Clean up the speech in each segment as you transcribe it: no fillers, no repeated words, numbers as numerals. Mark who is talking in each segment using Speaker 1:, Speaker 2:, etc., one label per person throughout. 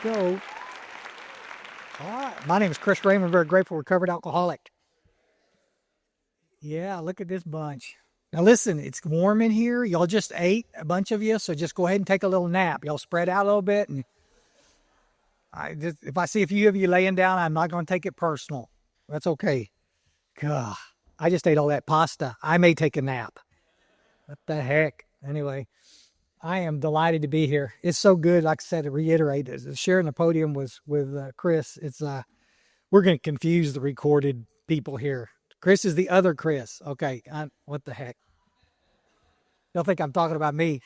Speaker 1: go. All right. My name is Chris Raymond, very grateful recovered alcoholic. Yeah, look at this bunch. Now listen, it's warm in here. Y'all just ate, a bunch of you, so just go ahead and take a little nap. Y'all spread out a little bit, and if I see a few of you laying down, I'm not going to take it personal. That's okay. God, I just ate all that pasta. I may take a nap. What the heck? Anyway, I am delighted to be here. It's so good. Like I said, to reiterate, sharing the podium was with Chris. We're going to confuse the recorded people here. Chris is the other Chris. Okay, what the heck? Y'all think I'm talking about me?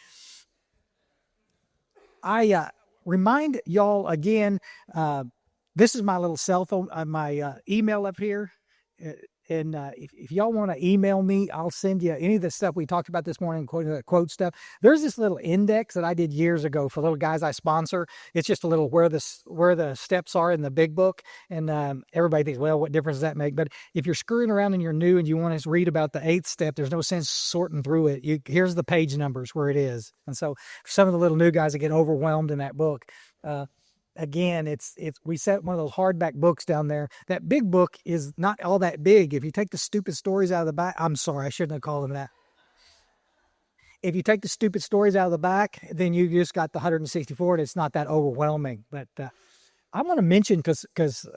Speaker 1: I remind y'all again. This is my little cell phone, my email up here. And if y'all want to email me, I'll send you any of the stuff we talked about this morning, quote stuff. There's this little index that I did years ago for little guys I sponsor. It's just a little where the steps are in the big book. And everybody thinks, well, what difference does that make? But if you're screwing around and you're new and you want to read about the eighth step, there's no sense sorting through it. Here's the page numbers where it is. And so some of the little new guys that get overwhelmed in that book, again, we set one of those hardback books down there. That big book is not all that big. If you take the stupid stories out of the back, I'm sorry, I shouldn't have called them that. If you take the stupid stories out of the back, then you just got the 164, and it's not that overwhelming. But I want to mention because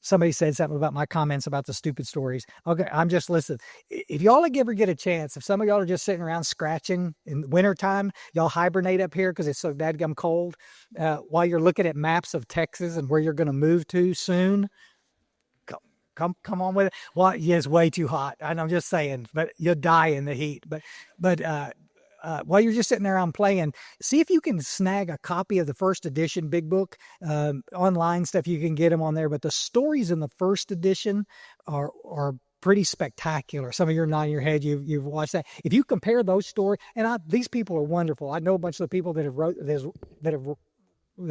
Speaker 1: somebody said something about my comments about the stupid stories. Okay, I'm just listening. If y'all ever get a chance, if some of y'all are just sitting around scratching in wintertime, y'all hibernate up here because it's so dadgum cold, while you're looking at maps of Texas and where you're going to move to soon, come on with it. Well, yeah, it's way too hot. And I'm just saying, but you'll die in the heat. But while you're just sitting there on playing, see if you can snag a copy of the first edition big book. Online stuff, you can get them on there, but the stories in the first edition are pretty spectacular. Some of you are nodding your head. You've watched that. If you compare those stories, and these people are wonderful. I know a bunch of the people that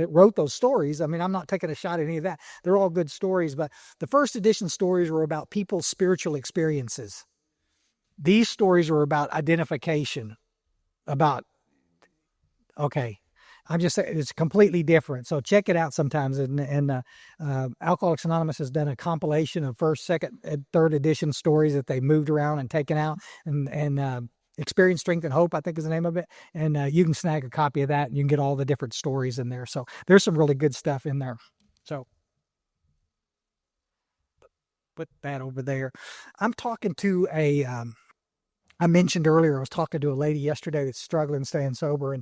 Speaker 1: wrote those stories. I mean, I'm not taking a shot at any of that. They're all good stories, but the first edition stories were about people's spiritual experiences. These stories are about identification. Okay, I'm just saying it's completely different. So check it out sometimes. And Alcoholics Anonymous has done a compilation of first, second, and third edition stories that they moved around and taken out. And Experience, Strength, and Hope, I think is the name of it. And you can snag a copy of that, and you can get all the different stories in there. So there's some really good stuff in there. So put that over there. I'm talking to I mentioned earlier, I was talking to a lady yesterday that's struggling staying sober,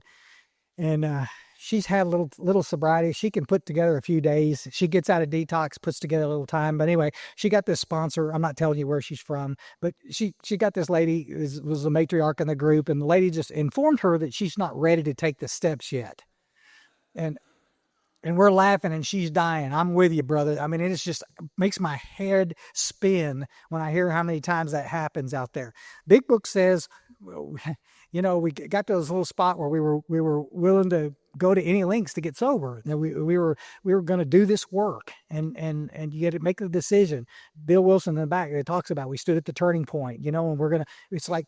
Speaker 1: and she's had a little sobriety. She can put together a few days. She gets out of detox, puts together a little time. But anyway, she got this sponsor. I'm not telling you where she's from, but she got this lady, was the matriarch in the group, and the lady just informed her that she's not ready to take the steps yet. And we're laughing and she's dying. I'm with you, brother. I mean, it just makes my head spin when I hear how many times that happens out there. Big Book says, we got to this little spot where we were willing to go to any lengths to get sober. We were going to do this work and you get to make the decision. Bill Wilson in the back, it talks about, we stood at the turning point, and it's like,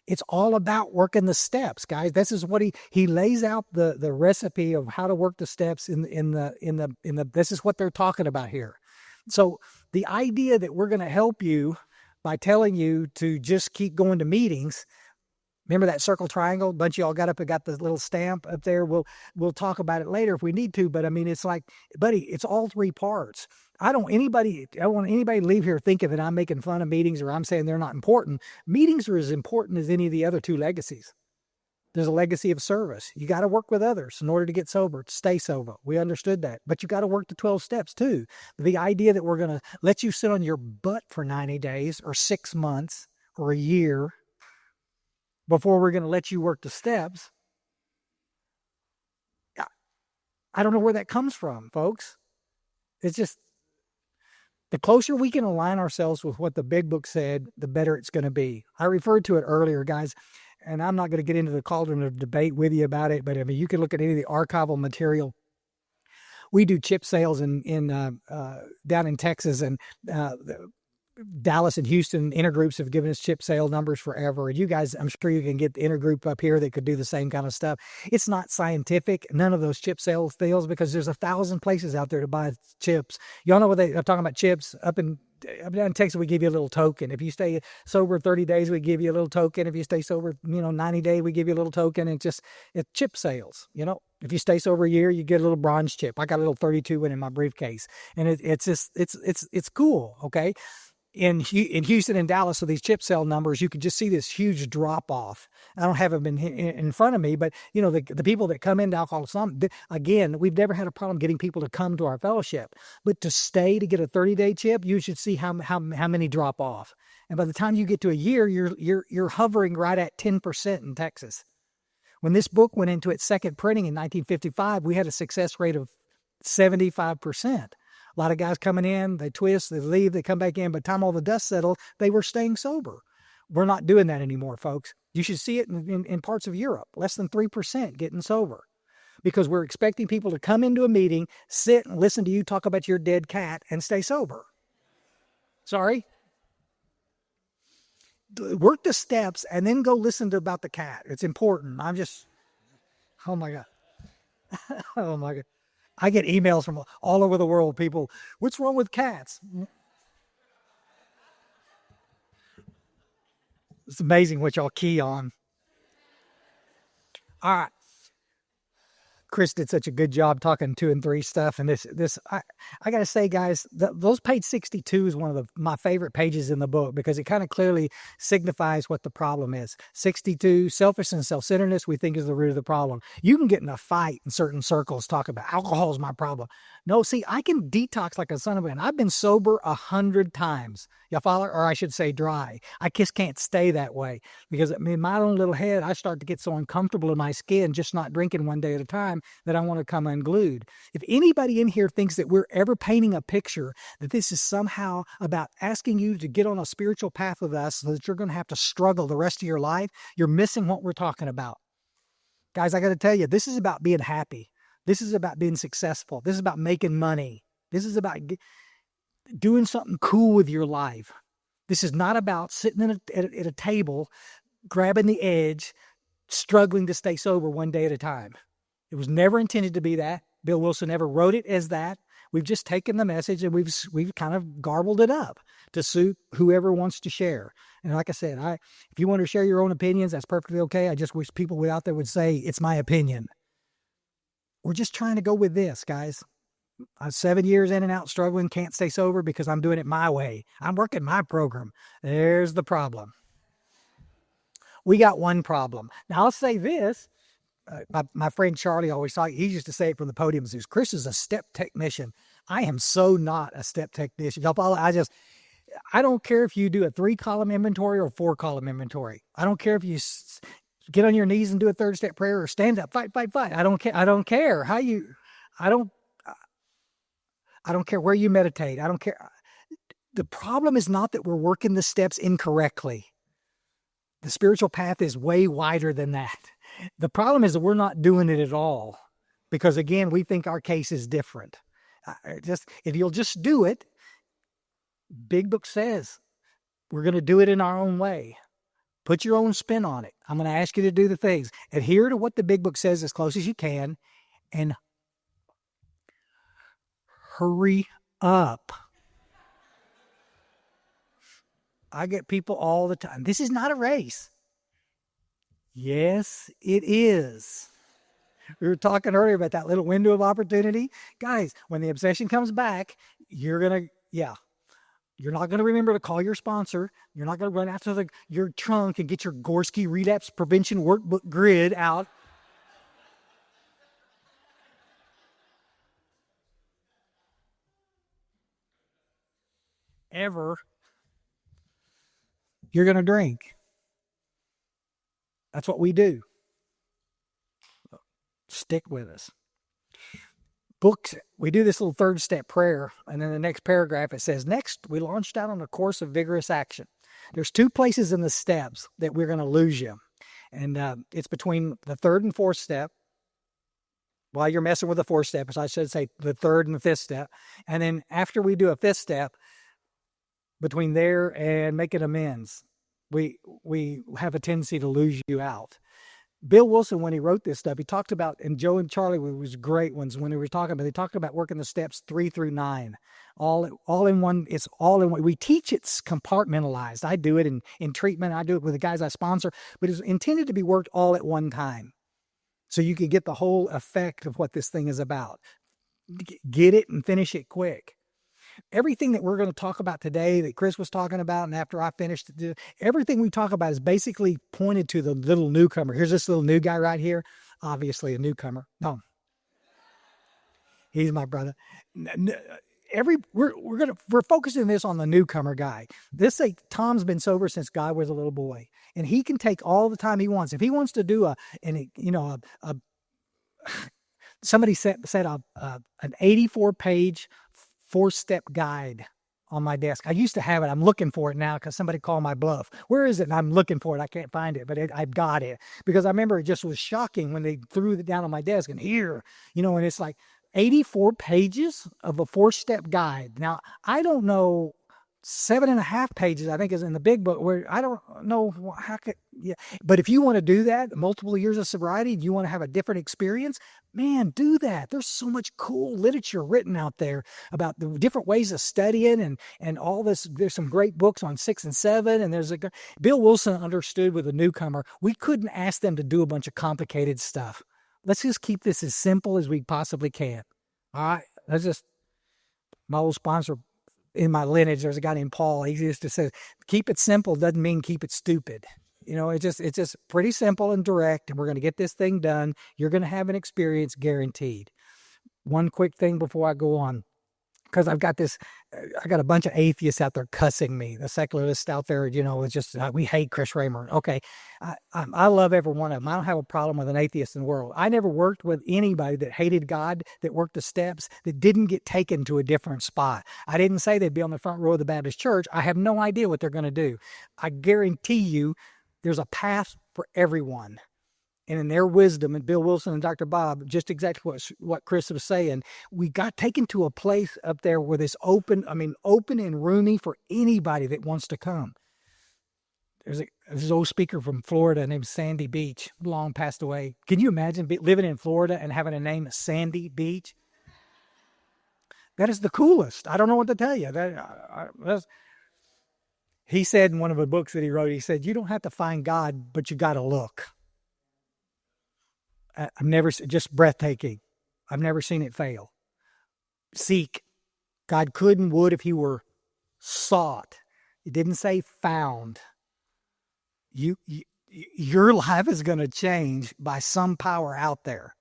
Speaker 1: it's all about working the steps, guys. This is what he lays out the recipe of how to work the steps this is what they're talking about here. So the idea that we're going to help you by telling you to just keep going to meetings. Remember that circle triangle? A bunch of y'all got up and got the little stamp up there. We'll talk about it later if we need to, but I mean, it's like, buddy, it's all three parts. I don't want anybody to leave here thinking that I'm making fun of meetings or I'm saying they're not important. Meetings are as important as any of the other two legacies. There's a legacy of service. You got to work with others in order to get sober, to stay sober. We understood that. But you got to work the 12 steps too. The idea that we're going to let you sit on your butt for 90 days or 6 months or a year before we're going to let you work the steps, I don't know where that comes from, folks. It's just, the closer we can align ourselves with what the big book said, the better it's going to be. I referred to it earlier, guys, and I'm not going to get into the cauldron of debate with you about it, but I mean, you can look at any of the archival material. We do chip sales down in Texas, and Dallas and Houston intergroups have given us chip sale numbers forever. And you guys, I'm sure you can get the intergroup up here that could do the same kind of stuff. It's not scientific, none of those chip sales deals, because there's 1,000 places out there to buy chips. Y'all know what I'm talking about chips up in Texas. We give you a little token. If you stay sober 30 days, we give you a little token. If you stay sober, 90 days, we give you a little token. And it's chip sales. If you stay sober a year, you get a little bronze chip. I got a little 32 one in my briefcase, and it's cool. Okay. In Houston and Dallas, so these chip sale numbers, you could just see this huge drop off. I don't have them in front of me, but the people that come into Alcoholics Anonymous, again, we've never had a problem getting people to come to our fellowship, but to stay to get a 30-day chip, you should see how many drop off. And by the time you get to a year, you're hovering right at 10% in Texas. When this book went into its second printing in 1955, we had a success rate of 75%. A lot of guys coming in, they twist, they leave, they come back in. By the time all the dust settled, they were staying sober. We're not doing that anymore, folks. You should see it in parts of Europe, less than 3% getting sober. Because we're expecting people to come into a meeting, sit and listen to you talk about your dead cat and stay sober. Sorry? Work the steps and then go listen to about the cat. It's important. Oh my God. Oh my God. I get emails from all over the world, people, what's wrong with cats? It's amazing what y'all key on. All right. Chris did such a good job talking 2 and 3 stuff. And I got to say, guys, those page 62 is one of my favorite pages in the book, because it kind of clearly signifies what the problem is. 62, selfish and self-centeredness, we think is the root of the problem. You can get in a fight in certain circles talking about alcohol is my problem. No, see, I can detox like a son of a gun. I've been sober 100 times. Y'all follow? Or I should say dry. I just can't stay that way, because in my own little head, I start to get so uncomfortable in my skin just not drinking one day at a time that I want to come unglued. If anybody in here thinks that we're ever painting a picture that this is somehow about asking you to get on a spiritual path with us so that you're going to have to struggle the rest of your life, you're missing what we're talking about. Guys, I got to tell you, this is about being happy. This is about being successful. This is about making money. This is about doing something cool with your life. This is not about sitting at a table, grabbing the edge, struggling to stay sober one day at a time. It was never intended to be that. Bill Wilson never wrote it as that. We've just taken the message and we've kind of garbled it up to suit whoever wants to share. And like I said, if you want to share your own opinions, that's perfectly okay. I just wish people out there would say, it's my opinion. We're just trying to go with this, guys. I'm 7 years in and out struggling, can't stay sober because I'm doing it my way. I'm working my program. There's the problem. We got one problem. Now, I'll say this. My friend Charlie always thought, he used to say it from the podium, says, Chris is a step technician. I am so not a step technician. Y'all follow? I don't care if you do a 3-column inventory or 4-column inventory. I don't care if you get on your knees and do a 3rd step prayer or stand up, fight. I don't care. I don't care where you meditate. I don't care. The problem is not that we're working the steps incorrectly. The spiritual path is way wider than that. The problem is that we're not doing it at all, because again, we think our case is different. If you'll just do it, Big Book says we're going to do it in our own way. Put your own spin on it. I'm going to ask you to do the things. Adhere to what the Big Book says as close as you can, and hurry up. I get people all the time. This is not a race. Yes, it is. We were talking earlier about that little window of opportunity. Guys, when the obsession comes back, you're not going to remember to call your sponsor. You're not going to run out to your trunk and get your Gorski Relapse Prevention Workbook grid out. Ever. You're going to drink. That's what we do. Stick with us. Books, we do this little 3rd step prayer, and then the next paragraph it says, next, we launched out on a course of vigorous action. There's 2 places in the steps that we're going to lose you. And it's between the 3rd and 4th step. While you're messing with the 4th step, as I should say, the 3rd and the 5th step. And then after we do a 5th step, between there and making amends. We have a tendency to lose you out. Bill Wilson, when he wrote this stuff, he talked about, and Joe and Charlie was great ones when they were talking about. They talked about working the steps 3 through 9, all in one. It's all in one. We teach it's compartmentalized. I do it in treatment. I do it with the guys I sponsor, but it's intended to be worked all at one time, so you can get the whole effect of what this thing is about. Get it and finish it quick. Everything that we're going to talk about today that Chris was talking about, and after I finished, everything we talk about is basically pointed to the little newcomer. Here's this little new guy right here. Obviously a newcomer. No, he's my brother. We're focusing this on the newcomer guy. Tom's been sober since Guy was a little boy, and he can take all the time he wants. If he wants to do somebody said an 84-page 4-step guide on my desk. I used to have it. I'm looking for it now because somebody called my bluff. Where is it? And I'm looking for it. I can't find it, but I've got it because I remember it just was shocking when they threw it down on my desk and and it's like 84 pages of a 4-step guide. Now, I don't know, 7.5 pages, I think, is in the big book, where I don't know but if you want to do that, multiple years of sobriety, you want to have a different experience, man, do that. There's so much cool literature written out there about the different ways of studying and all this. There's some great books on 6 and 7, and Bill Wilson understood with a newcomer, we couldn't ask them to do a bunch of complicated stuff. Let's just keep this as simple as we possibly can. All right, my old sponsor in my lineage, there's a guy named Paul. He used to say, keep it simple doesn't mean keep it stupid. It's just pretty simple and direct, and we're going to get this thing done. You're going to have an experience guaranteed. One quick thing before I go on, because I got a bunch of atheists out there cussing me. The secularists out there, it's just, we hate Chris Raymer. Okay. I love every one of them. I don't have a problem with an atheist in the world. I never worked with anybody that hated God, that worked the steps, that didn't get taken to a different spot. I didn't say they'd be on the front row of the Baptist church. I have no idea what they're going to do. I guarantee you there's a path for everyone. And in their wisdom, and Bill Wilson and Dr. Bob, just exactly what Chris was saying, we got taken to a place up there where it's open and roomy for anybody that wants to come. There's this old speaker from Florida named Sandy Beach, long passed away. Can you imagine living in Florida and having a name Sandy Beach? That is the coolest. I don't know what to tell you. He said in one of the books that he wrote, he said, you don't have to find God, but you got to look. Just breathtaking. I've never seen it fail. Seek. God could and would if he were sought. It didn't say found. Your life is going to change by some power out there.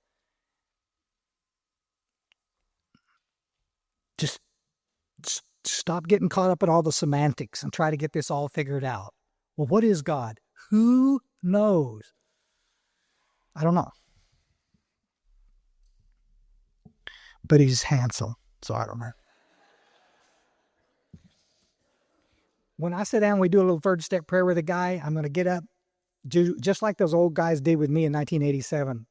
Speaker 1: Just stop getting caught up in all the semantics and try to get this all figured out. Well, what is God? Who knows? I don't know. But he's handsome, so I don't know. When I sit down, we do a little 3rd-step prayer with a guy. I'm going to get up, do just like those old guys did with me in 1987.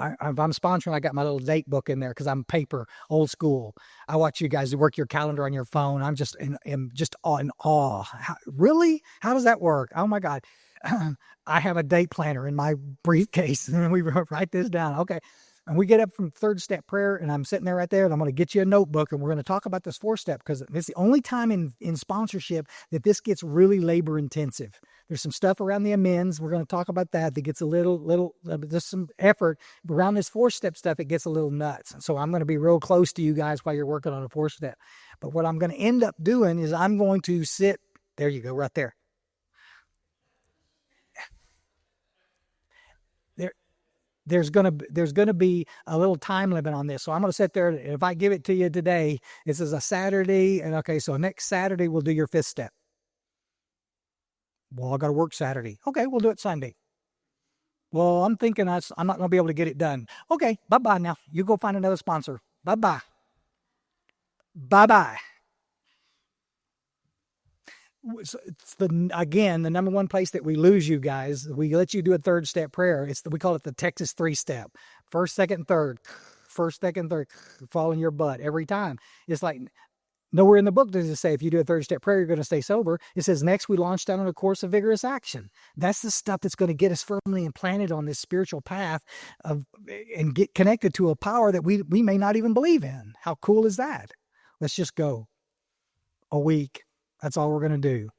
Speaker 1: If I'm sponsoring, I got my little date book in there because I'm paper, old school. I watch you guys work your calendar on your phone. I'm just in awe. Really? How does that work? Oh my God. I have a date planner in my briefcase, and we write this down. Okay. And we get up from 3rd-step prayer, and I'm sitting there right there, and I'm going to get you a notebook, and we're going to talk about this 4-step because it's the only time in sponsorship that this gets really labor intensive. There's some stuff around the amends. We're going to talk about that gets a little, there's some effort. Around this 4-step stuff, it gets a little nuts. So I'm going to be real close to you guys while you're working on a 4-step. But what I'm going to end up doing is I'm going to sit, there you go, right there. There's gonna be a little time limit on this. So I'm gonna sit there. If I give it to you today, this is a Saturday, and okay, so next Saturday we'll do your 5th step. Well, I got to work Saturday. Okay, we'll do it Sunday. Well, I'm thinking I'm not gonna be able to get it done. Okay, bye-bye now. You go find another sponsor. Bye-bye. Bye-bye. It's the number one place that we lose you guys. We let you do a 3rd-step prayer. We call it the Texas 3-step. 1st, 2nd, 3rd. 1st, 2nd, 3rd. Fall in your butt every time. It's like Nowhere in the book does it say if you do a 30-step prayer, you're going to stay sober. It says next we launched out on a course of vigorous action. That's the stuff that's going to get us firmly implanted on this spiritual path of and get connected to a power that we may not even believe in. How cool is that? Let's just go a week. That's all we're going to do.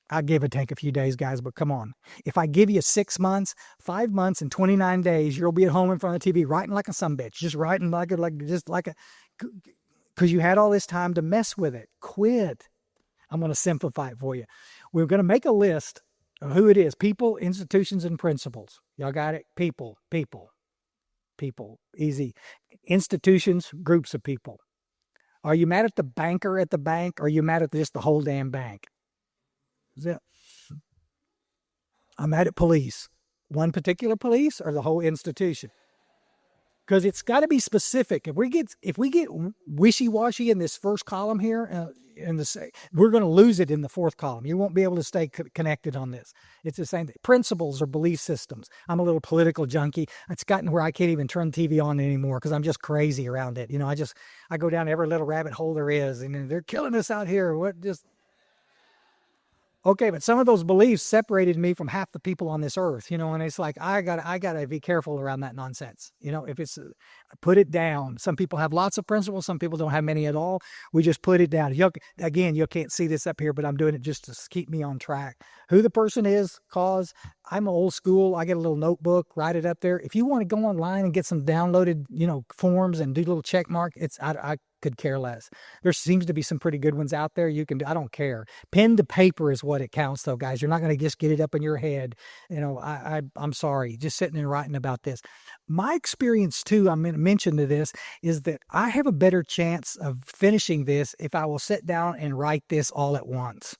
Speaker 1: I give or take a few days, guys, but come on. If I give you 6 months, 5 months, and 29 days, you'll be at home in front of the TV writing like a sumbitch, just writing because you had all this time to mess with it. Quit. I'm going to simplify it for you. We're going to make a list of who it is. People, institutions, and principles. Y'all got it? People. Easy. Institutions, groups of people. Are you mad at the banker at the bank, or are you mad at just the whole damn bank? I'm mad at police. One particular police or the whole institution? Because it's got to be specific. If we get wishy-washy in this first column here, we're going to lose it in the fourth column. You won't be able to stay connected on this. It's the same thing. Principles or belief systems. I'm a little political junkie. It's gotten where I can't even turn TV on anymore because I'm just crazy around it. I go down every little rabbit hole there is, and they're killing us out here. Okay, but some of those beliefs separated me from half the people on this earth, and it's like, I gotta be careful around that nonsense. If it's, put it down. Some people have lots of principles. Some people don't have many at all. We just put it down. Again, you can't see this up here, but I'm doing it just to keep me on track. Who the person is, cause, I'm old school. I get a little notebook, write it up there. If you want to go online and get some downloaded, forms and do a little check mark, I could care less. There seems to be some pretty good ones out there. I don't care. Pen to paper is what it counts, though, guys. You're not going to just get it up in your head. I'm sorry, just sitting and writing about this. My experience too, I'm going to mention to this, is that I have a better chance of finishing this if I will sit down and write this all at once.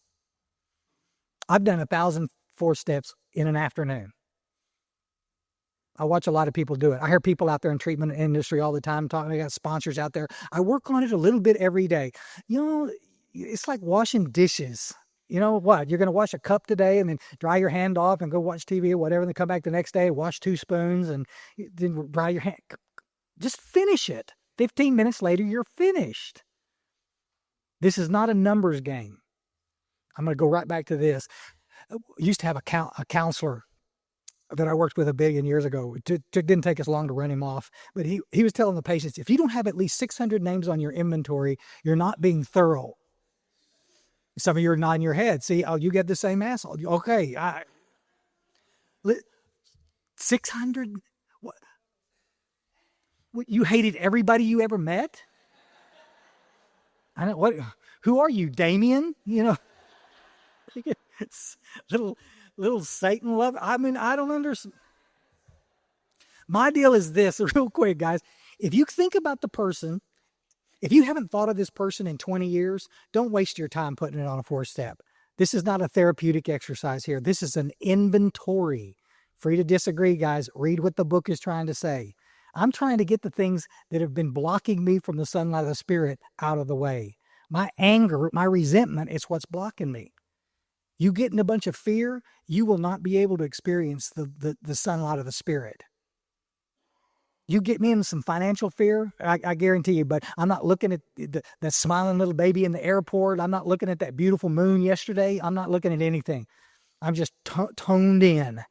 Speaker 1: I've done 1,004 steps in an afternoon. I watch a lot of people do it. I hear people out there in treatment industry all the time talking. I got sponsors out there. I work on it a little bit every day. It's like washing dishes. You know what? You're going to wash a cup today and then dry your hand off and go watch TV or whatever. And then come back the next day, wash 2 spoons and then dry your hand. Just finish it. 15 minutes later, you're finished. This is not a numbers game. I'm going to go right back to this. I used to have a counselor that I worked with a billion years ago. It didn't take us long to run him off. But he was telling the patients, if you don't have at least 600 names on your inventory, you're not being thorough. Some of you are nodding your head. See, you get the same asshole. Okay. 600? What? You hated everybody you ever met? I know what. Who are you, Damien? Little Satan love. I mean, I don't understand. My deal is this, real quick, guys. If you think about the person, if you haven't thought of this person in 20 years, don't waste your time putting it on a 4-step. This is not a therapeutic exercise here. This is an inventory. Free to disagree, guys. Read what the book is trying to say. I'm trying to get the things that have been blocking me from the sunlight of the Spirit out of the way. My anger, my resentment is what's blocking me. You get in a bunch of fear, you will not be able to experience the sunlight of the Spirit. You get me in some financial fear, I guarantee you, but I'm not looking at that smiling little baby in the airport. I'm not looking at that beautiful moon yesterday. I'm not looking at anything. I'm just toned in.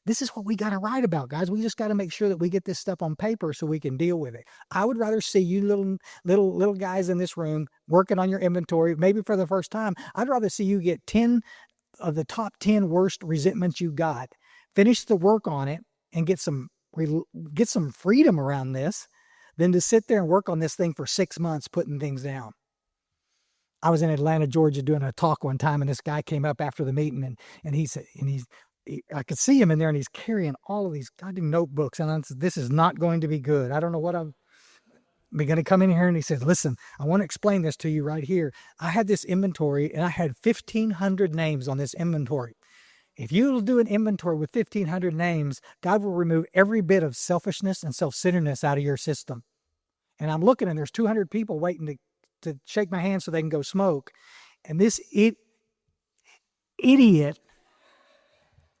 Speaker 1: This is what we got to write about, guys. We just got to make sure that we get this stuff on paper so we can deal with it. I would rather see you little guys in this room working on your inventory, maybe for the first time. I'd rather see you get 10 of the top 10 worst resentments you got, finish the work on it, and get some freedom around this, than to sit there and work on this thing for 6 months, putting things down. I was in Atlanta, Georgia, doing a talk one time, and this guy came up after the meeting, and he said, I could see him in there, and he's carrying all of these goddamn notebooks, and I said, this is not going to be good. I don't know what I'm going to come in here, and he says, listen, I want to explain this to you right here. I had this inventory, and I had 1,500 names on this inventory. If you'll do an inventory with 1,500 names, God will remove every bit of selfishness and self-centeredness out of your system. And I'm looking, and there's 200 people waiting to shake my hand so they can go smoke. And this idiot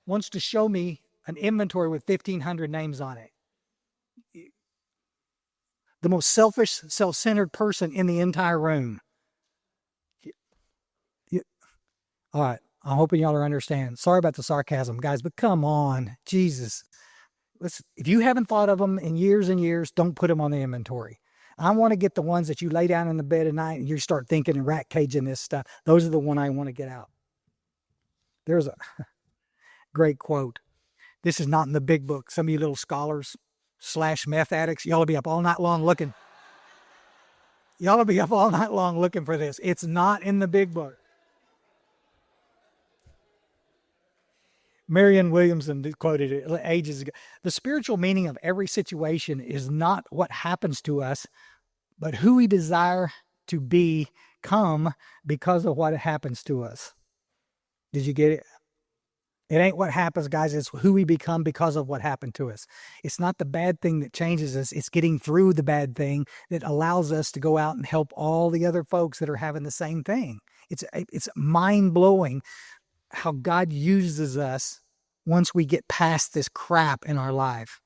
Speaker 1: wants to show me an inventory with 1,500 names on it. The most selfish, self-centered person in the entire room. All right. I'm hoping y'all are understanding. Sorry about the sarcasm, guys, but come on. Jesus. If you haven't thought of them in years and years, don't put them on the inventory. I want to get the ones that you lay down in the bed at night and you start thinking and rat caging this stuff. Those are the one I want to get out. There's a great quote. This is not in the big book. Some of you little scholars / meth addicts, y'all will be up all night long looking. Y'all will be up all night long looking for this. It's not in the big book. Marianne Williamson quoted it ages ago. The spiritual meaning of every situation is not what happens to us, but who we desire to become because of what happens to us. Did you get it? It ain't what happens, guys. It's who we become because of what happened to us. It's not the bad thing that changes us. It's getting through the bad thing that allows us to go out and help all the other folks that are having the same thing. It's mind-blowing how God uses us once we get past this crap in our life.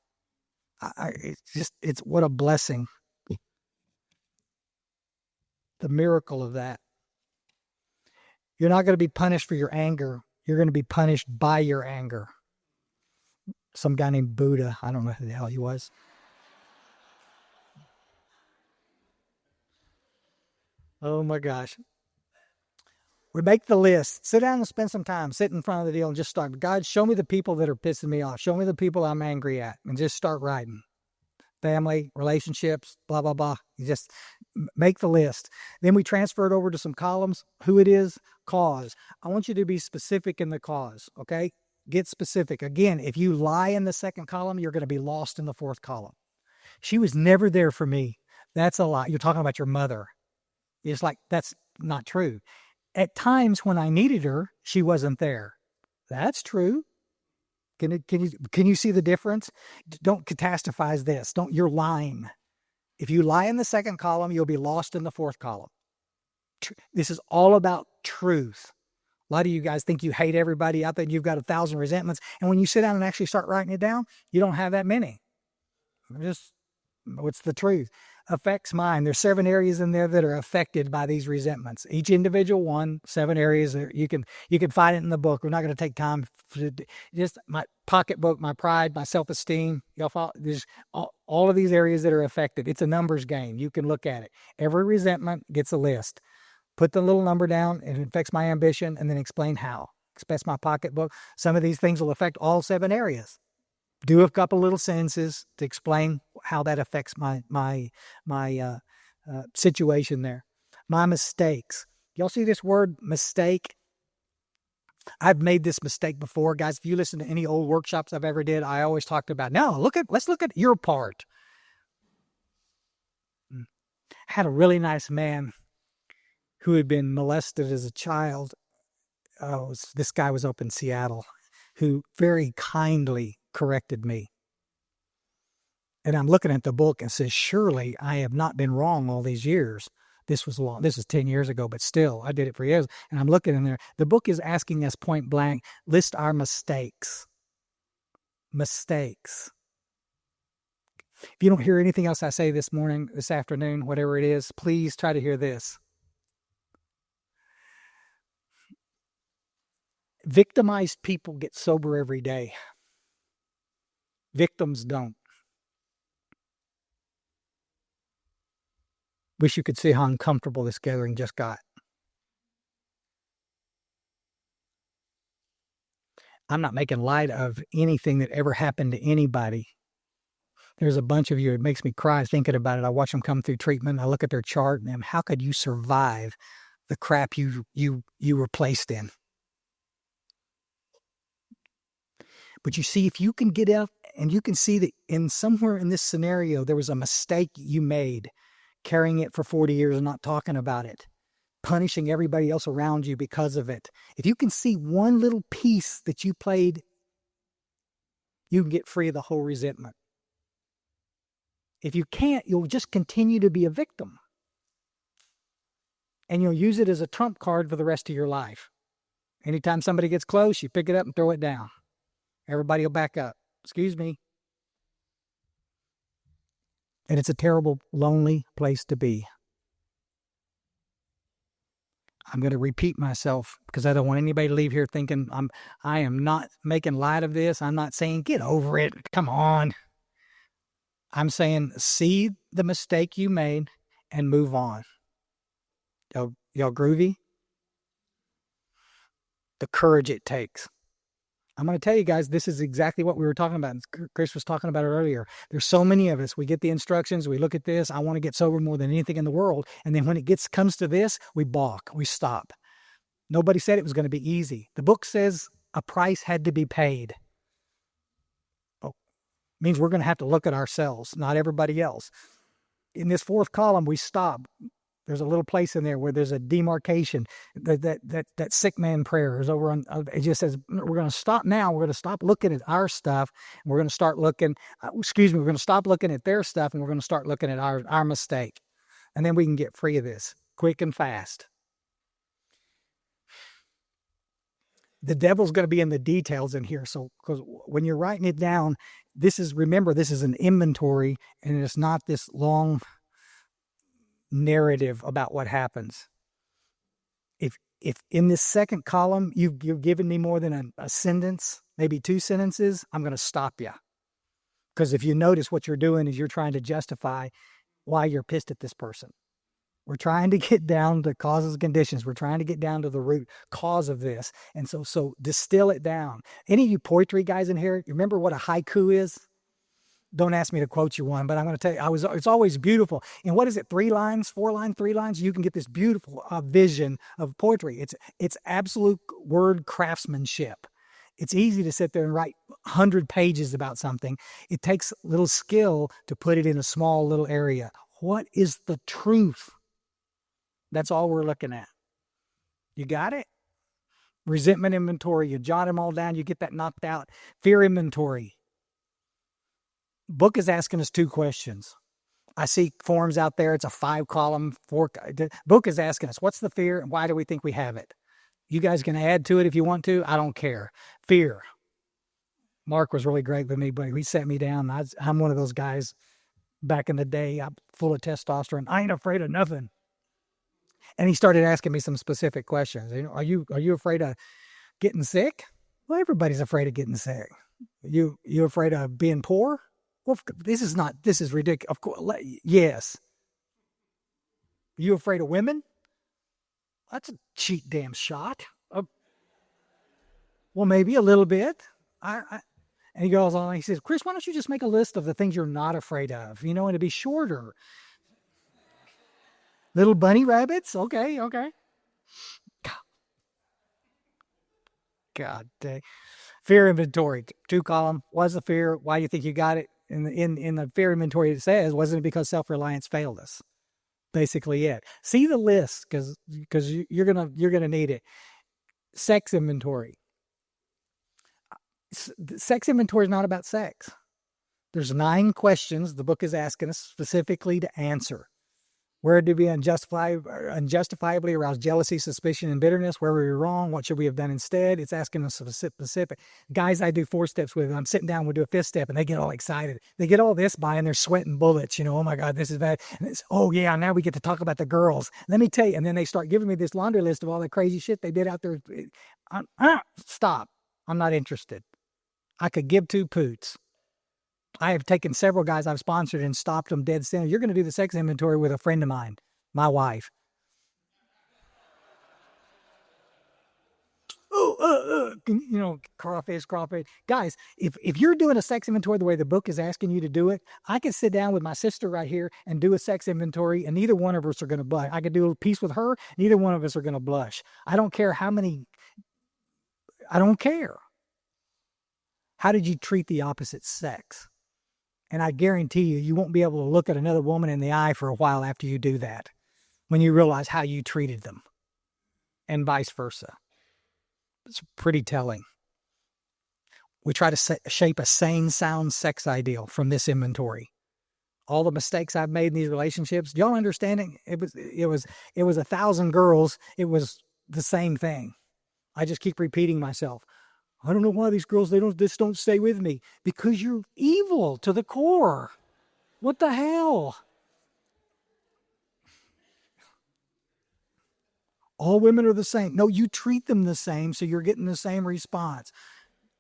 Speaker 1: It's what a blessing. The miracle of that. You're not going to be punished for your anger. You're going to be punished by your anger. Some guy named Buddha, I don't know who the hell he was. Oh my gosh. We make the list. Sit down and spend some time. Sit in front of the deal and just start. God, show me the people that are pissing me off. Show me the people I'm angry at. And just start writing. Family, relationships, blah, blah, blah. You just make the list. Then we transfer it over to some columns. Who it is, cause. I want you to be specific in the cause, okay? Get specific. Again, if you lie in the second column, you're going to be lost in the fourth column. She was never there for me. That's a lie. You're talking about your mother. It's like, that's not true. At times when I needed her, she wasn't there. That's true. Can you see the difference? Don't catastrophize this. You're lying. If you lie in the second column, you'll be lost in the fourth column. This is all about truth. A lot of you guys think you hate everybody out there and you've got 1,000 resentments. And when you sit down and actually start writing it down, you don't have that many. What's the truth? Affects mine. There's 7 areas in there that are affected by these resentments. Each individual one, 7 areas. You can find it in the book. We're not going to take time for just my pocketbook, my pride, my self-esteem. Y'all follow? There's all of these areas that are affected. It's a numbers game. You can look at it. Every resentment gets a list. Put the little number down. It affects my ambition, and then explain how. Expect my pocketbook. Some of these things will affect all 7 areas. Do a couple little sentences to explain how that affects my situation there. My mistakes. Y'all see this word mistake? I've made this mistake before, guys. If you listen to any old workshops I've ever did, I always talked about, let's look at your part. I had a really nice man who had been molested as a child. This guy was up in Seattle who very kindly corrected me. And I'm looking at the book and says, surely I have not been wrong all these years. This was 10 years ago, but still, I did it for years. And I'm looking in there. The book is asking us point blank, list our mistakes. Mistakes. If you don't hear anything else I say this morning, this afternoon, whatever it is, please try to hear this. Victimized people get sober every day. Victims don't. Wish you could see how uncomfortable this gathering just got. I'm not making light of anything that ever happened to anybody. There's a bunch of you, it makes me cry thinking about it. I watch them come through treatment. I look at their chart and how could you survive the crap you were placed in? But you see, if you can get up and you can see that in somewhere in this scenario, there was a mistake you made, carrying it for 40 years and not talking about it, punishing everybody else around you because of it. If you can see one little piece that you played, you can get free of the whole resentment. If you can't, you'll just continue to be a victim. And you'll use it as a trump card for the rest of your life. Anytime somebody gets close, you pick it up and throw it down. Everybody will back up. Excuse me. And it's a terrible, lonely place to be. I'm going to repeat myself because I don't want anybody to leave here thinking I am not making light of this. I'm not saying get over it. Come on. I'm saying see the mistake you made and move on. Y'all groovy? The courage it takes. I'm going to tell you guys, this is exactly what we were talking about. Chris was talking about it earlier. There's so many of us. We get the instructions. We look at this. I want to get sober more than anything in the world. And then when it comes to this, we balk. We stop. Nobody said it was going to be easy. The book says a price had to be paid. Oh, means we're going to have to look at ourselves, not everybody else. In this fourth column, we stop. There's a little place in there where there's a demarcation. That sick man prayer is over on. It just says we're going to stop now. We're going to stop looking at our stuff. And we're going to start looking. We're going to stop looking at their stuff, and we're going to start looking at our mistake, and then we can get free of this quick and fast. The devil's going to be in the details in here. So, because when you're writing it down, remember this is an inventory, and it's not this long narrative about what happens. If in this second column you've given me more than a sentence, maybe 2 sentences, I'm going to stop you. Because if you notice what you're doing is you're trying to justify why you're pissed at this person. We're trying to get down to causes and conditions. We're trying to get down to the root cause of this. And so distill it down. Any of you poetry guys in here, you remember what a haiku is? Don't ask me to quote you one, but I'm going to tell you, it's always beautiful. And what is it? 3 lines, 4 lines, 3 lines? You can get this beautiful vision of poetry. It's absolute word craftsmanship. It's easy to sit there and write 100 pages about something. It takes a little skill to put it in a small little area. What is the truth? That's all we're looking at. You got it? Resentment inventory. You jot them all down. You get that knocked out. Fear inventory. Book is asking us 2 questions. I see forms out there. It's a 5-column. Book is asking us, what's the fear and why do we think we have it? You guys can add to it if you want to. I don't care. Fear. Mark was really great with me, but he set me down. I'm one of those guys back in the day. I'm full of testosterone. I ain't afraid of nothing. And he started asking me some specific questions. Are you afraid of getting sick? Well, everybody's afraid of getting sick. You afraid of being poor? Well, this is ridiculous. Of course, yes. You afraid of women? That's a cheap damn shot. Well, maybe a little bit. And he goes on, he says, Chris, why don't you just make a list of the things you're not afraid of, and it'd be shorter. Little bunny rabbits? Okay. God dang. Fear inventory, 2 column. What's the fear? Why do you think you got it? In the fear inventory, it says, wasn't it because self-reliance failed us? Basically it. See the list because you're gonna need it. Sex inventory. Sex inventory is not about sex. There's 9 questions the book is asking us specifically to answer. Where did we unjustifiably arouse jealousy, suspicion, and bitterness? Where were we wrong? What should we have done instead? It's asking us specific. Guys I do 4 steps with, I'm sitting down, we'll do a 5th step, and they get all excited. They get all this by, and they're sweating bullets. Oh my God, this is bad. And it's, oh yeah, now we get to talk about the girls. Let me tell you. And then they start giving me this laundry list of all the crazy shit they did out there. Stop. I'm not interested. I could give 2 poots. I have taken several guys I've sponsored and stopped them dead center. You're going to do the sex inventory with a friend of mine, my wife. Crawfish. Guys, if you're doing a sex inventory the way the book is asking you to do it, I could sit down with my sister right here and do a sex inventory, and neither one of us are going to blush. I could do a piece with her, neither one of us are going to blush. I don't care how many. I don't care. How did you treat the opposite sex? And I guarantee you won't be able to look at another woman in the eye for a while after you do that, when you realize how you treated them, and vice versa. It's pretty telling. We try to shape a sane, sound sex ideal from this inventory. All the mistakes I've made in these relationships, do y'all understand it? It was 1,000 girls. It was the same thing. I just keep repeating myself. I don't know why these girls, they don't stay with me. Because you're evil to the core. What the hell? All women are the same. No, you treat them the same, so you're getting the same response.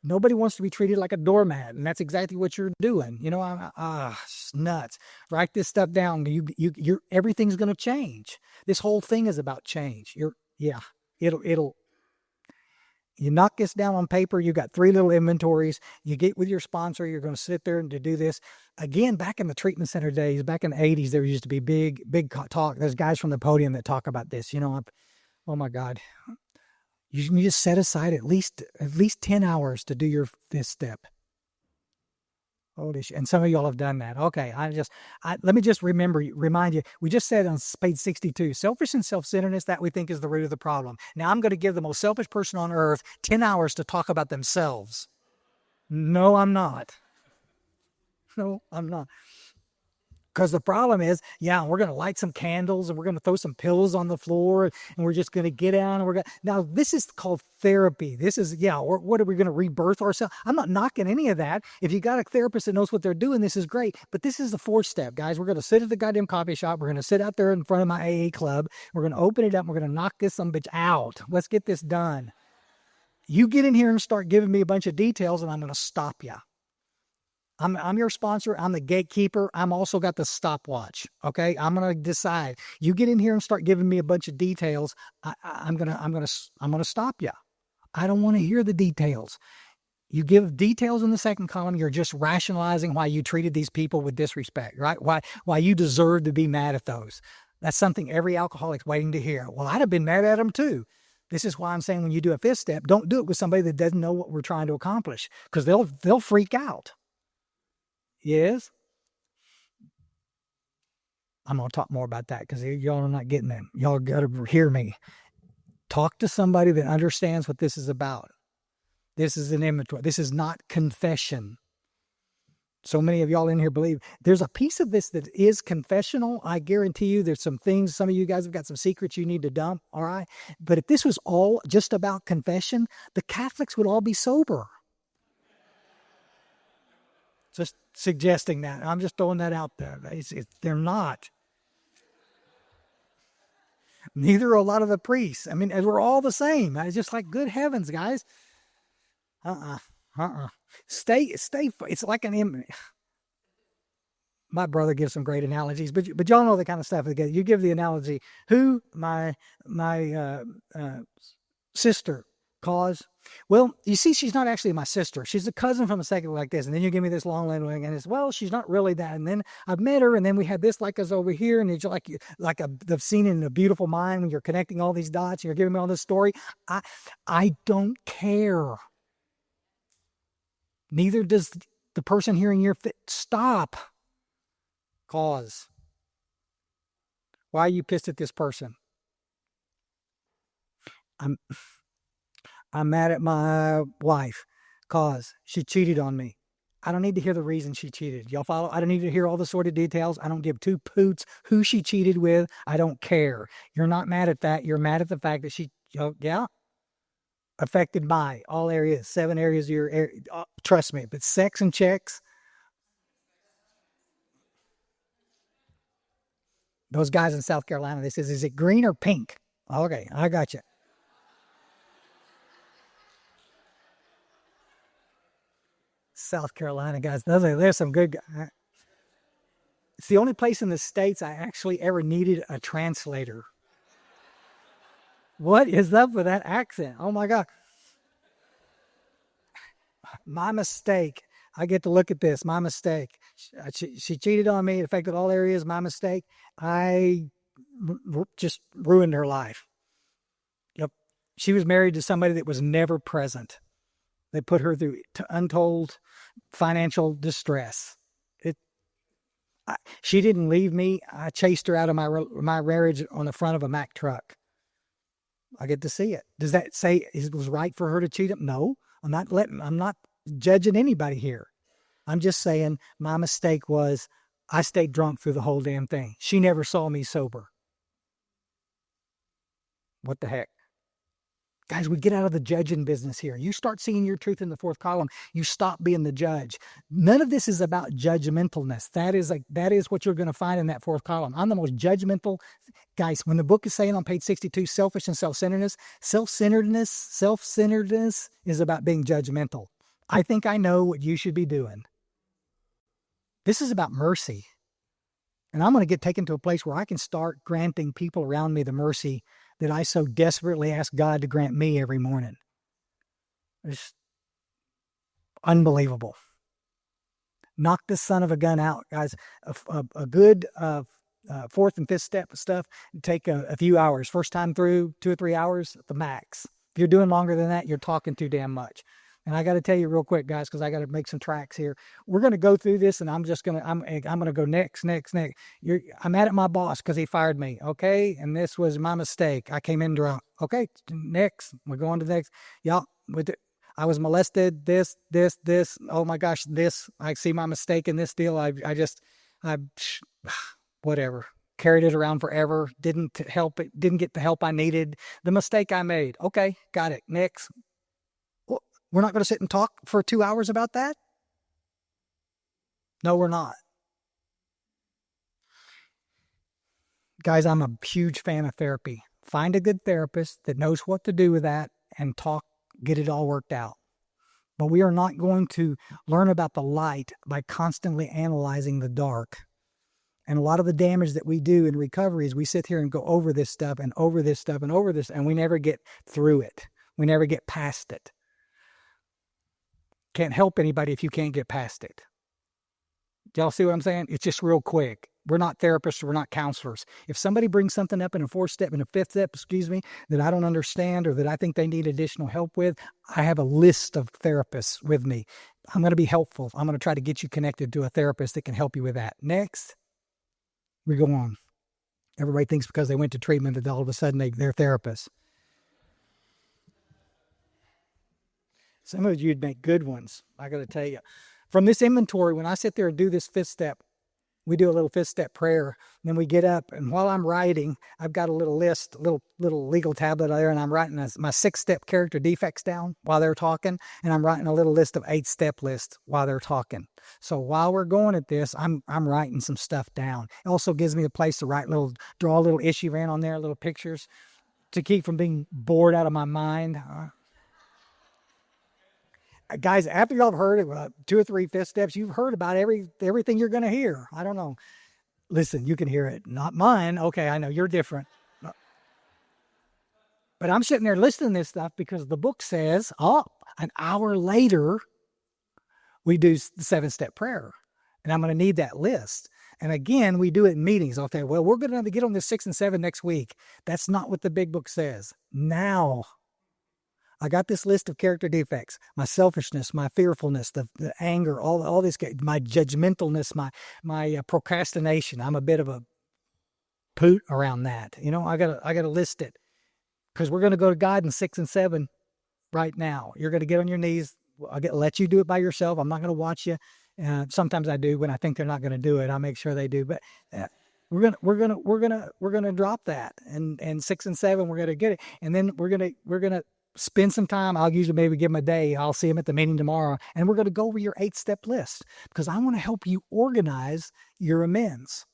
Speaker 1: Nobody wants to be treated like a doormat, and that's exactly what you're doing. It's nuts. Write this stuff down. You're everything's going to change. This whole thing is about change. Yeah. It'll. You knock this down on paper. You got 3 little inventories. You get with your sponsor. You're going to sit there and to do this again. Back in the treatment center days, back in the '80s, there used to be big talk. There's guys from the podium that talk about this. Oh my God. You can just set aside at least 10 hours to do this step. Holy shit. And some of y'all have done that. Okay. Let me just remind you, we just said on page 62, selfish and self-centeredness, that we think is the root of the problem. Now I'm going to give the most selfish person on earth 10 hours to talk about themselves. No, I'm not. No, I'm not. Because the problem is, we're going to light some candles and we're going to throw some pillows on the floor and we're just going to get down and now this is called therapy. This is, what are we going to rebirth ourselves? I'm not knocking any of that. If you got a therapist that knows what they're doing, this is great. But this is the 4th step, guys. We're going to sit at the goddamn coffee shop. We're going to sit out there in front of my AA club. We're going to open it up. And we're going to knock this some bitch out. Let's get this done. You get in here and start giving me a bunch of details and I'm going to stop you. I'm your sponsor. I'm the gatekeeper. I'm also got the stopwatch. Okay. I'm going to decide. You get in here and start giving me a bunch of details. I'm going to stop you. I don't want to hear the details. You give details in the second column. You're just rationalizing why you treated these people with disrespect, right? Why you deserve to be mad at those. That's something every alcoholic's waiting to hear. Well, I'd have been mad at them too. This is why I'm saying when you do a 5th step, don't do it with somebody that doesn't know what we're trying to accomplish because they'll freak out. Yes. I'm going to talk more about that because y'all are not getting them. Y'all got to hear me. Talk to somebody that understands what this is about. This is an inventory. This is not confession. So many of y'all in here believe there's a piece of this that is confessional. I guarantee you there's some things, some of you guys have got some secrets you need to dump. All right. But if this was all just about confession, the Catholics would all be sober. Just suggesting that. I'm just throwing that out there. They're not. Neither are a lot of the priests. I mean, we're all the same. It's just like, good heavens, guys. Stay. It's like my brother gives some great analogies, but y'all know the kind of stuff. You give the analogy, my sister cause. Well, you see, she's not actually my sister. She's a cousin from a second like this. And then you give me this long line and it's, well, she's not really that. And then I've met her and then we had this like us over here. And it's like the scene in A Beautiful Mind when you're connecting all these dots and you're giving me all this story. I don't care. Neither does the person hearing your fit. Stop. Cause. Why are you pissed at this person? I'm mad at my wife cause she cheated on me. I don't need to hear the reason she cheated. Y'all follow? I don't need to hear all the sordid details. I don't give 2 poots who she cheated with. I don't care. You're not mad at that. You're mad at the fact that she, affected by all areas, 7 areas of your area. Trust me, but sex and checks. Those guys in South Carolina, they says, is it green or pink? Okay, I got you. South Carolina guys. There's some good guys. It's the only place in the States I actually ever needed a translator. What is up with that accent? Oh my God. My mistake. I get to look at this. My mistake. She cheated on me. It affected all areas. My mistake. I just ruined her life. She was married to somebody that was never present. They put her through untold financial distress. She didn't leave me. I chased her out of my marriage on the front of a Mack truck. I get to see it. Does that say it was right for her to cheat him? No, I'm not judging anybody here. I'm just saying my mistake was I stayed drunk through the whole damn thing. She never saw me sober. What the heck? Guys, we get out of the judging business here. You start seeing your truth in the fourth column. You stop being the judge. None of this is about judgmentalness. That is what you're going to find in that fourth column. I'm the most judgmental. Guys, when the book is saying on page 62, selfish and self-centeredness is about being judgmental. I think I know what you should be doing. This is about mercy. And I'm going to get taken to a place where I can start granting people around me the mercy that I so desperately ask God to grant me every morning. It's unbelievable. Knock this son of a gun out, guys. A good fourth and fifth step stuff take a few hours. First time through, 2 or 3 hours at the max. If you're doing longer than that, you're talking too damn much. And I got to tell you real quick, guys, because I got to make some tracks here. We're going to go through this, and I'm going to go next. I'm mad at my boss because he fired me, okay? And this was my mistake. I came in drunk. Okay, next. We're going to the next. Y'all, I was molested. This. Oh my gosh, this. I see my mistake in this deal. I whatever. Carried it around forever. Didn't help it. Didn't get the help I needed. The mistake I made. Okay, got it. Next. We're not going to sit and talk for 2 hours about that? No, we're not. Guys, I'm a huge fan of therapy. Find a good therapist that knows what to do with that and talk, get it all worked out. But we are not going to learn about the light by constantly analyzing the dark. And a lot of the damage that we do in recovery is we sit here and go over this stuff and over this stuff and over this, and we never get through it. We never get past it. Can't help anybody if you can't get past it. Do y'all see what I'm saying? It's just real quick. We're not therapists. We're not counselors. If somebody brings something up in a fourth step, in a fifth step, that I don't understand or that I think they need additional help with, I have a list of therapists with me. I'm going to be helpful. I'm going to try to get you connected to a therapist that can help you with that. Next, we go on. Everybody thinks because they went to treatment that all of a sudden they're therapists. Some of you'd make good ones, I got to tell you. From this inventory, when I sit there and do this fifth step, we do a little fifth step prayer. Then we get up, and while I'm writing, I've got a little list, little legal tablet there, and I'm writing my 6-step character defects down while they're talking, and I'm writing a little list of 8-step list while they're talking. So while we're going at this, I'm writing some stuff down. It also gives me a place to draw a little issue ran on there, little pictures, to keep from being bored out of my mind. Guys, after y'all have heard 2 or 3 fifth steps, you've heard about everything you're going to hear. I don't know. Listen, you can hear it. Not mine. Okay, I know you're different. But I'm sitting there listening to this stuff because the book says, an hour later, we do the 7-step prayer. And I'm going to need that list. And again, we do it in meetings. Okay, well, we're going to get on this 6 and 7 next week. That's not what the big book says. Now, I got this list of character defects, my selfishness, my fearfulness, the anger, all this, my judgmentalness, my procrastination. I'm a bit of a poot around that. I gotta list it because we're going to go to God in 6 and 7 right now. You're going to get on your knees. I'll let you do it by yourself. I'm not going to watch you. Sometimes I do when I think they're not going to do it. I'll make sure they do. But we're gonna drop that, and 6 and 7 we're gonna get it, and then we're gonna spend some time. I'll usually maybe give them a day. I'll see them at the meeting tomorrow. And we're going to go over your 8-step list because I want to help you organize your amends.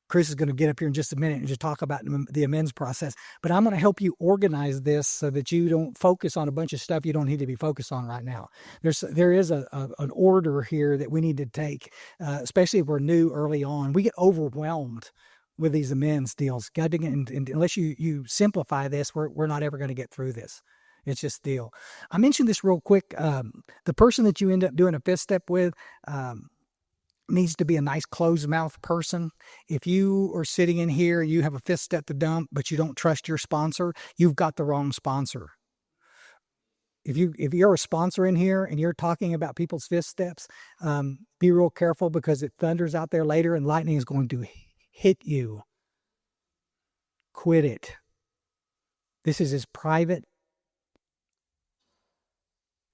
Speaker 1: Chris is going to get up here in just a minute and just talk about the amends process. But I'm going to help you organize this so that you don't focus on a bunch of stuff you don't need to be focused on right now. There is an order here that we need to take, especially if we're new early on. We get overwhelmed with these amends deals. God, and unless you simplify this, we're not ever going to get through this. It's just deal. I mentioned this real quick. The person that you end up doing a fifth step with needs to be a nice closed mouth person. If you are sitting in here, you have a fifth step to dump, but you don't trust your sponsor, you've got the wrong sponsor. If you're a sponsor in here and you're talking about people's fifth steps, be real careful because it thunders out there later and lightning is going to hit you. Quit it. This is as private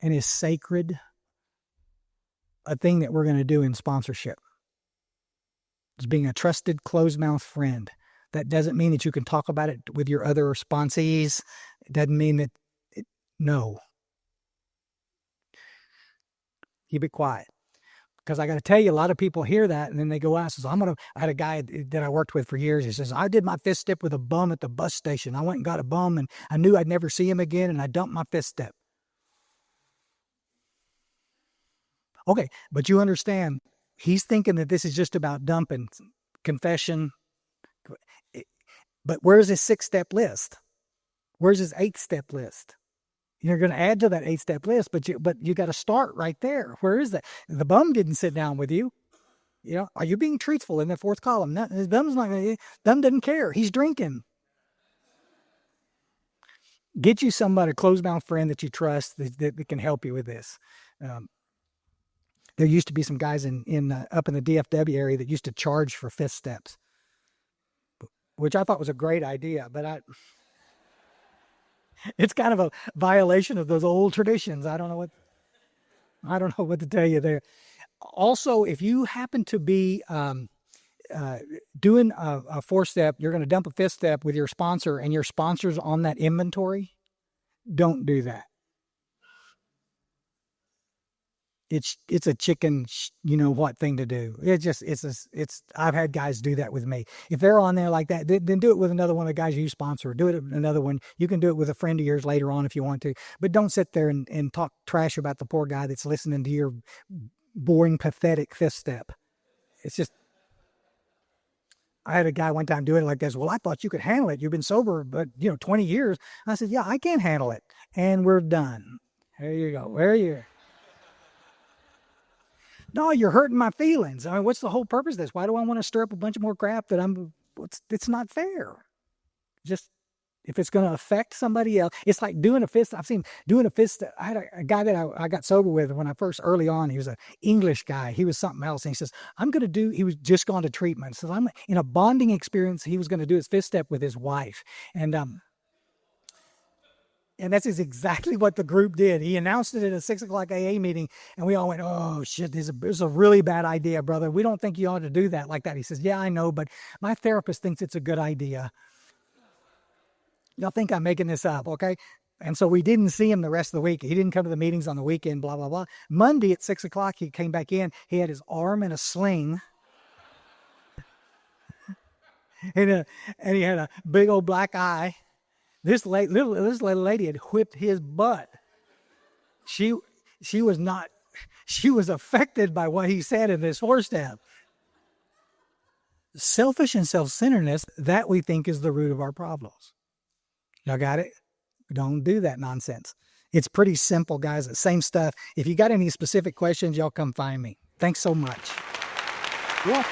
Speaker 1: and as sacred a thing that we're going to do in sponsorship. It's being a trusted, closed-mouth friend. That doesn't mean that you can talk about it with your other sponsees It doesn't mean that, no, keep it quiet. Because I got to tell you, a lot of people hear that and then they go out. Says, I had a guy that I worked with for years. He says, I did my fifth step with a bum at the bus station. I went and got a bum and I knew I'd never see him again. And I dumped my fifth step. Okay. But you understand, he's thinking that this is just about dumping, confession. But where's his 6-step list? Where's his 8-step list? You're going to add to that 8-step list, but you got to start right there. Where is that? The bum didn't sit down with you. You know, are you being truthful in the 4th column? No, his bum's not going to. Bum doesn't care. He's drinking. Get you somebody, a closed mouth friend that you trust that can help you with this. There used to be some guys in up in the DFW area that used to charge for 5th steps, which I thought was a great idea, but it's kind of a violation of those old traditions. I don't know what to tell you there. Also, if you happen to be doing a 4-step, you're going to dump a 5th step with your sponsor, and your sponsor's on that inventory. Don't do that. It's a chicken, you know what thing to do. I've had guys do that with me. If they're on there like that, then do it with another one of the guys you sponsor. Do it with another one. You can do it with a friend of yours later on if you want to, but don't sit there and talk trash about the poor guy that's listening to your boring, pathetic 5th step. It's just, I had a guy one time doing it like this. Well, I thought you could handle it. You've been sober, but 20 years. I said, yeah, I can handle it. And we're done. There you go. Where you? No, you're hurting my feelings. I mean, what's the whole purpose of this? Why do I want to stir up a bunch of more crap it's not fair. Just, if it's going to affect somebody else, it's like doing a fist. I've seen doing a fist. I had a guy that I got sober with when I first, early on, he was an English guy. He was something else. And he says, he was just gone to treatment. So I'm in a bonding experience. He was going to do his 5th step with his wife. And that's exactly what the group did. He announced it at a 6:00 AA meeting, and we all went, oh, shit, this is a really bad idea, brother. We don't think you ought to do that like that. He says, yeah, I know, but my therapist thinks it's a good idea. Y'all think I'm making this up, okay? And so we didn't see him the rest of the week. He didn't come to the meetings on the weekend, blah, blah, blah. Monday at 6:00, he came back in. He had his arm in a sling. And he had a big old black eye. This little lady had whipped his butt. She was affected by what he said in this 4-step. Selfish and self-centeredness, that we think is the root of our problems. Y'all got it? Don't do that nonsense. It's pretty simple, guys. The same stuff. If you got any specific questions, y'all come find me. Thanks so much. Yeah.